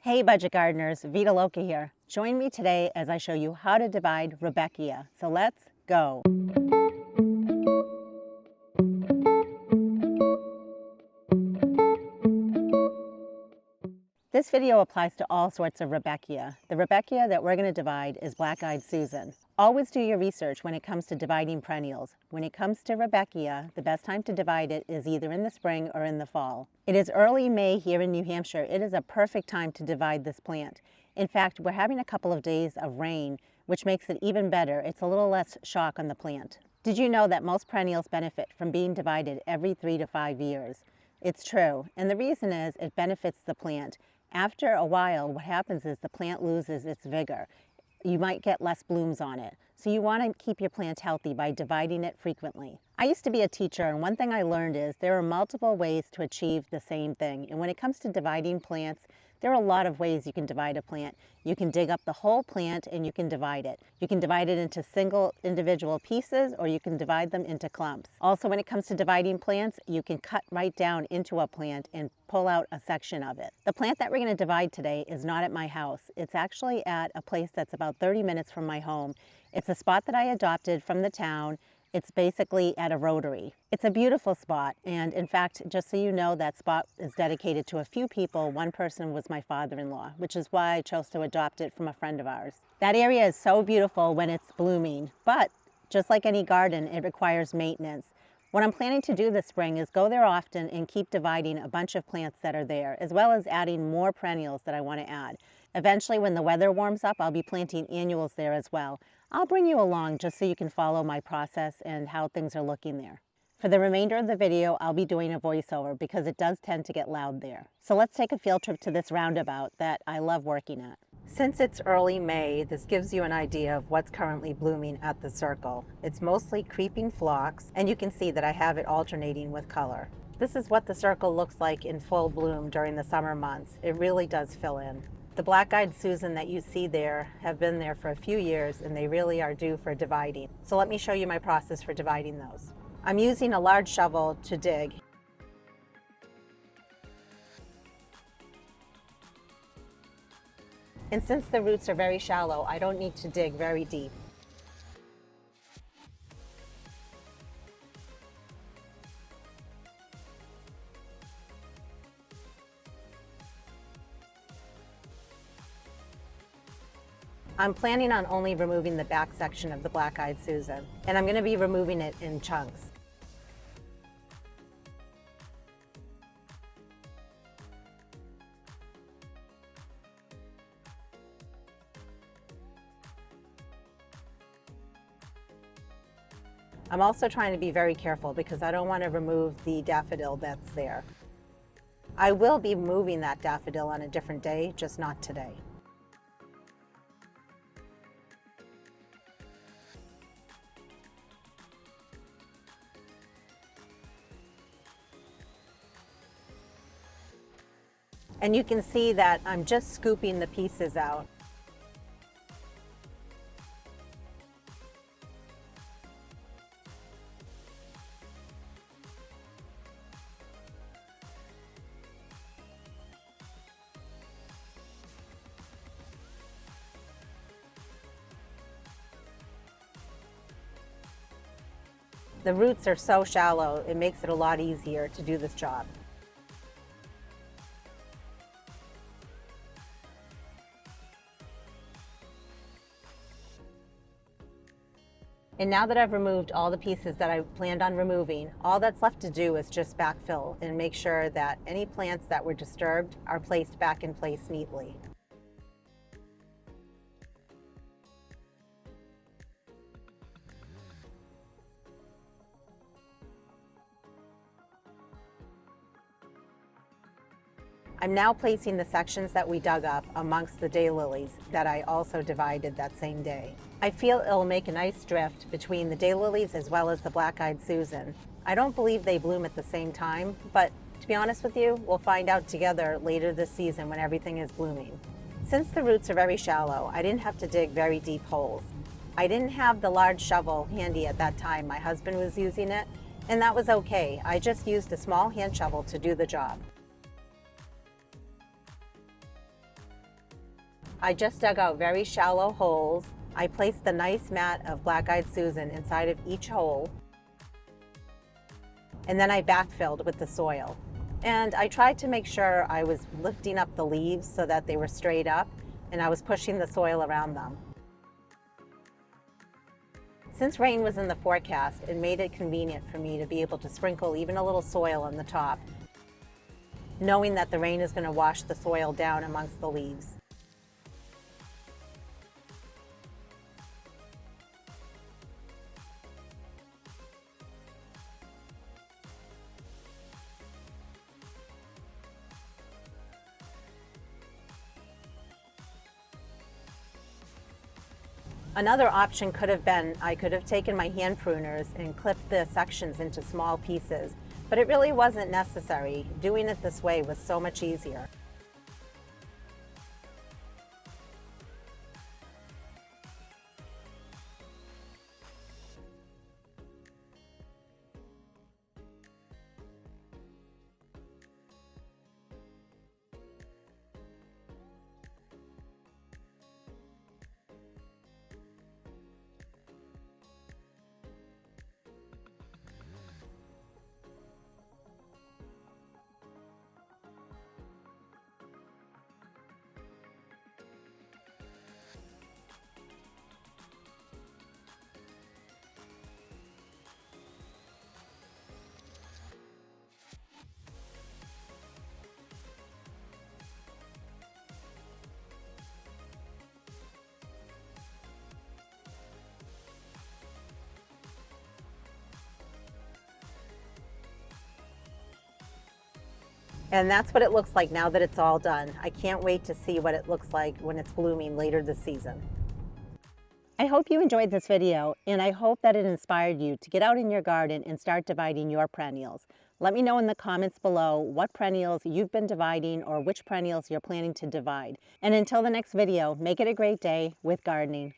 Hey budget gardeners, Vita Loca here. Join me today as I show you how to divide Rudbeckia. So let's go. This video applies to all sorts of Rudbeckia. The Rudbeckia that we're going to divide is Black-Eyed Susan. Always do your research when it comes to dividing perennials. When it comes to Rudbeckia, the best time to divide it is either in the spring or in the fall. It is early May here in New Hampshire. It is a perfect time to divide this plant. In fact, we're having a couple of days of rain, which makes it even better. It's a little less shock on the plant. Did you know that most perennials benefit from being divided every 3 to 5 years? It's true, and the reason is it benefits the plant. After a while, what happens is the plant loses its vigor. You might get less blooms on it. So you want to keep your plant healthy by dividing it frequently. I used to be a teacher, and one thing I learned is there are multiple ways to achieve the same thing. And when it comes to dividing plants, there are a lot of ways you can divide a plant. You can dig up the whole plant and you can divide it. You can divide it into single individual pieces, or you can divide them into clumps. Also, when it comes to dividing plants, you can cut right down into a plant and pull out a section of it. The plant that we're going to divide today is not at my house. It's actually at a place that's about 30 minutes from my home. It's a spot that I adopted from the town. It's basically at a rotary. It's a beautiful spot, and in fact, just so you know, that spot is dedicated to a few people. One person was my father-in-law, which is why I chose to adopt it from a friend of ours. That area is so beautiful when it's blooming, but just like any garden, it requires maintenance. What I'm planning to do this spring is go there often and keep dividing a bunch of plants that are there, as well as adding more perennials that I want to add. Eventually, when the weather warms up, I'll be planting annuals there as well. I'll bring you along just so you can follow my process and how things are looking there. For the remainder of the video, I'll be doing a voiceover because it does tend to get loud there. So let's take a field trip to this roundabout that I love working at. Since it's early May, this gives you an idea of what's currently blooming at the circle. It's mostly creeping phlox, and you can see that I have it alternating with color. This is what the circle looks like in full bloom during the summer months. It really does fill in. The Black-Eyed Susan that you see there have been there for a few years, and they really are due for dividing. So let me show you my process for dividing those. I'm using a large shovel to dig. And since the roots are very shallow, I don't need to dig very deep. I'm planning on only removing the back section of the Black-Eyed Susan, and I'm going to be removing it in chunks. I'm also trying to be very careful because I don't want to remove the daffodil that's there. I will be moving that daffodil on a different day, just not today. And you can see that I'm just scooping the pieces out. The roots are so shallow, it makes it a lot easier to do this job. And now that I've removed all the pieces that I planned on removing, all that's left to do is just backfill and make sure that any plants that were disturbed are placed back in place neatly. I'm now placing the sections that we dug up amongst the daylilies that I also divided that same day. I feel it'll make a nice drift between the daylilies as well as the Black-Eyed Susan. I don't believe they bloom at the same time, but to be honest with you, we'll find out together later this season when everything is blooming. Since the roots are very shallow, I didn't have to dig very deep holes. I didn't have the large shovel handy at that time. My husband was using it, and that was okay. I just used a small hand shovel to do the job. I just dug out very shallow holes. I placed the nice mat of black-eyed Susan inside of each hole, and then I backfilled with the soil. And I tried to make sure I was lifting up the leaves so that they were straight up, and I was pushing the soil around them. Since rain was in the forecast, it made it convenient for me to be able to sprinkle even a little soil on the top, knowing that the rain is going to wash the soil down amongst the leaves. Another option could have been I could have taken my hand pruners and clipped the sections into small pieces, but it really wasn't necessary. Doing it this way was so much easier. And that's what it looks like now that it's all done. I can't wait to see what it looks like when it's blooming later this season. I hope you enjoyed this video, and I hope that it inspired you to get out in your garden and start dividing your perennials. Let me know in the comments below what perennials you've been dividing or which perennials you're planning to divide. And until the next video, make it a great day with gardening.